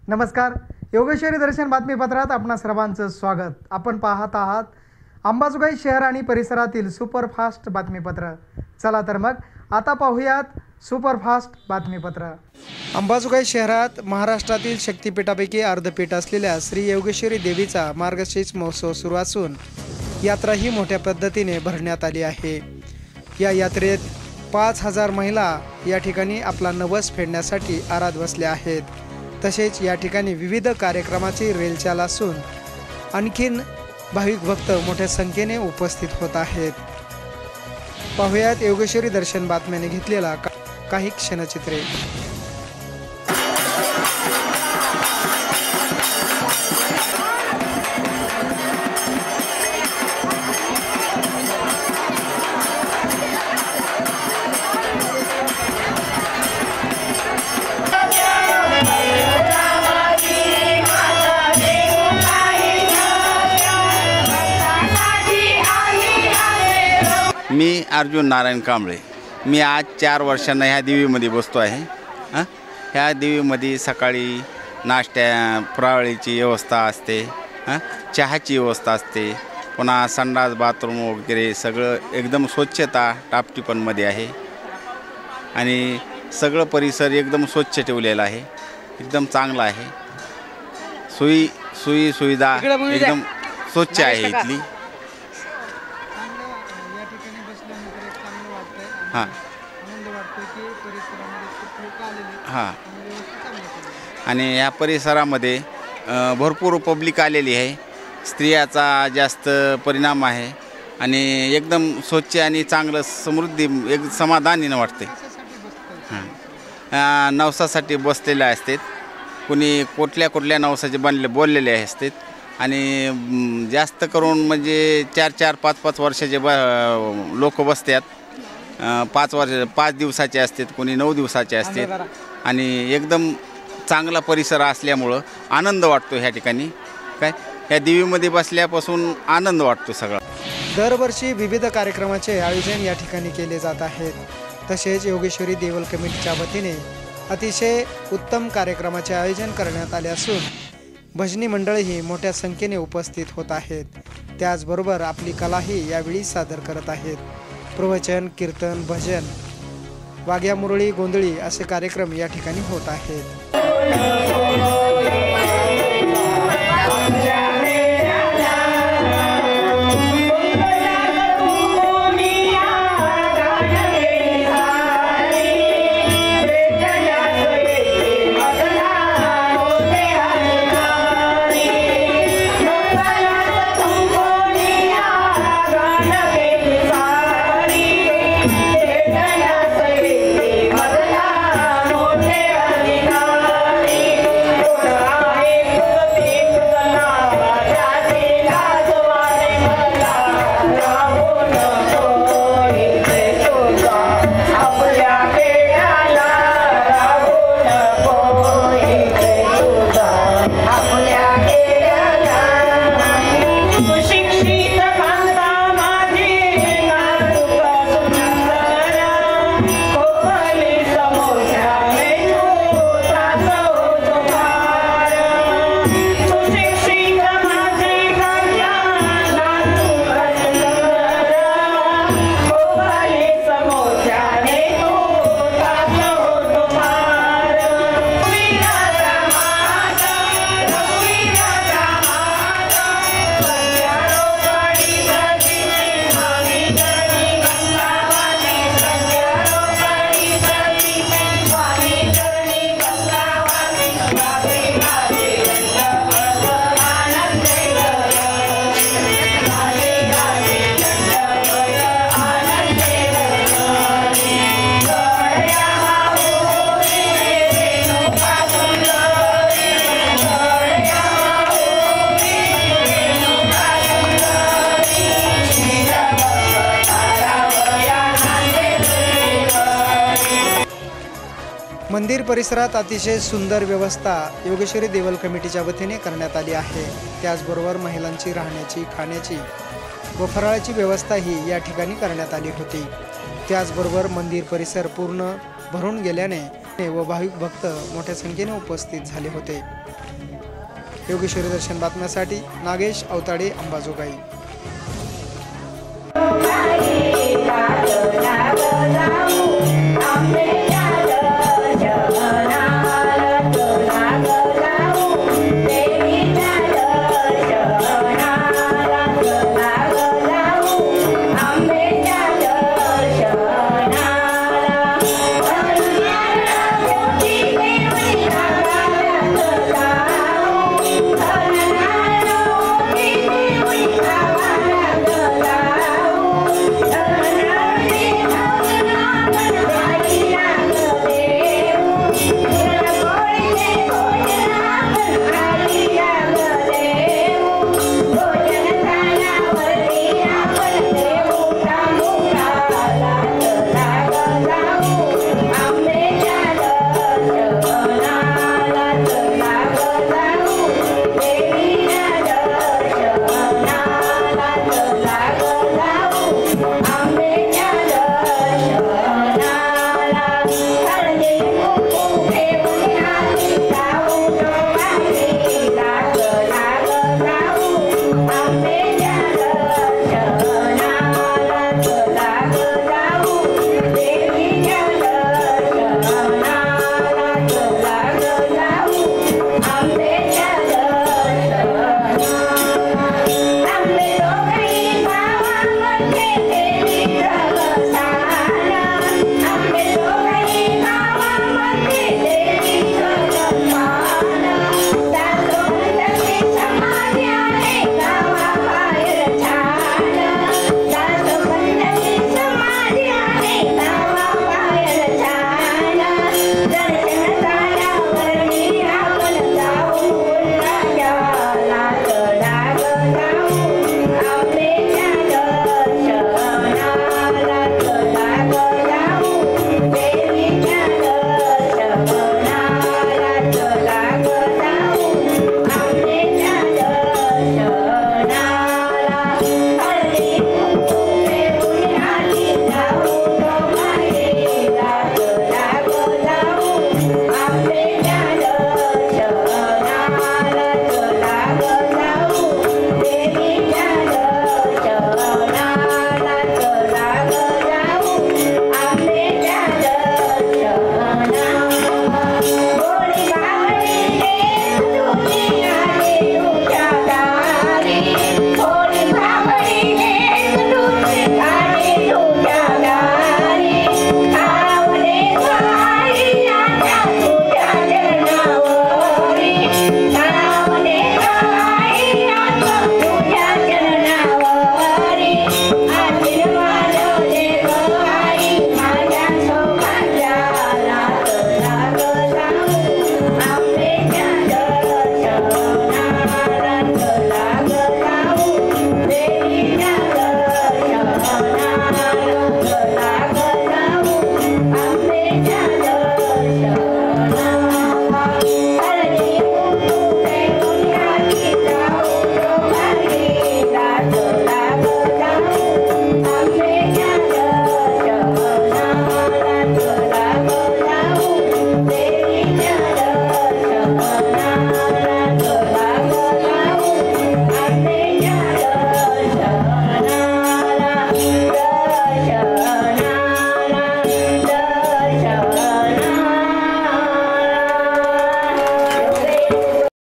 नमस्कार, योगेश्वरी दर्शन बातमीपत्रात आपणा सर्वांचं स्वागत। आपण पाहत आहात अंबाजोगाई शहर आणि परिसरातील सुपरफास्ट बातमीपत्र। चला तर मग आता पाहूयात सुपरफास्ट बातमीपत्र। अंबाजोगाई शहरात महाराष्ट्रातील शक्तिपीठापैकी अर्धपीठ असलेल्या श्री योगेश्वरी देवीचा मार्गशीर्ष महोत्सव सुरू असून यात्रा ही मोठ्या पद्धतीने भरण्यात आली आहे। या यात्रेत 5000 महिला या ठिकाणी आपला नवस फेडण्यासाठी आराध बसल्या आहेत। तसेच या ठिकाणी विविध कार्यक्रमाची रेलचाल असून आणखीन भाविक भक्त मोठ्या संख्येने उपस्थित होत आहेत। पाहुयात योगेश्वरी दर्शन बातम्याने घेतलेला काही क्षणचित्रे। मी अर्जुन नारायण कांबळे। मी आज 4 वर्षांना ह्या देवीमध्ये बसतो आहे। ह्या देवीमध्ये सकाळी नाश्त्या फराळीची व्यवस्था असते, चहाची व्यवस्था असते, पुन्हा संडास बाथरूम वगैरे सगळं एकदम स्वच्छता टापटिपणमध्ये आहे आणि सगळं परिसर एकदम स्वच्छ ठेवलेला आहे, एकदम चांगला आहे। सोयी सुविधा एकदम स्वच्छ आहे इथली। हां आणि या परिसरामध्ये भरपूर पब्लिक आलेली आहे। स्त्रियाचा जास्त परिणाम आहे आणि एकदम स्वच्छ आणि चांगलं समृद्धी एक समाधानीनं वाटते। नवसासाठी बसलेले असतात, कुणी कुठल्या नवसाचे बोललेले असतात आणि जास्त करून म्हणजे 4-4, 5-5 वर्षाचे लोक बसतात। 5 दिवसाचे असतात, कोणी 9 दिवसाचे असतात आणि एकदम चांगला परिसर असल्यामुळं आनंद वाटतो। ह्या ठिकाणी काय ह्या देवीमध्ये बसल्यापासून आनंद वाटतो सगळा। दरवर्षी विविध कार्यक्रमाचे आयोजन या ठिकाणी केले जात आहेत। तसेच योगेश्वरी देवल कमिटीच्या वतीने अतिशय उत्तम कार्यक्रमाचे आयोजन करण्यात आले असून भजनी मंडळही मोठ्या संख्येने उपस्थित होत आहेत। त्याचबरोबर आपली कलाही यावेळी सादर करत आहेत। प्रवचन, कीर्तन, भजन, वाघ्या मुरळी, गोंधळी असे कार्यक्रम या ठिकाणी होत आहेत। मंदिर परिसरात अतिशय सुंदर व्यवस्था योगेश्वरी देवल कमिटीच्या वतीने करण्यात आली आहे। त्याचबरोबर महिलांची राहण्याची, खाण्याची व फराळाची व्यवस्था ही या ठिकाणी करण्यात आली होती। त्याचबरोबर मंदिर परिसर पूर्ण भरून गेल्याने व भाविक भक्त मोठ्या संख्येने उपस्थित झाले होते. योगेश्वरी दर्शन बातम्यासाठी नागेश अवताडे, अंबाजोगाई. Bye.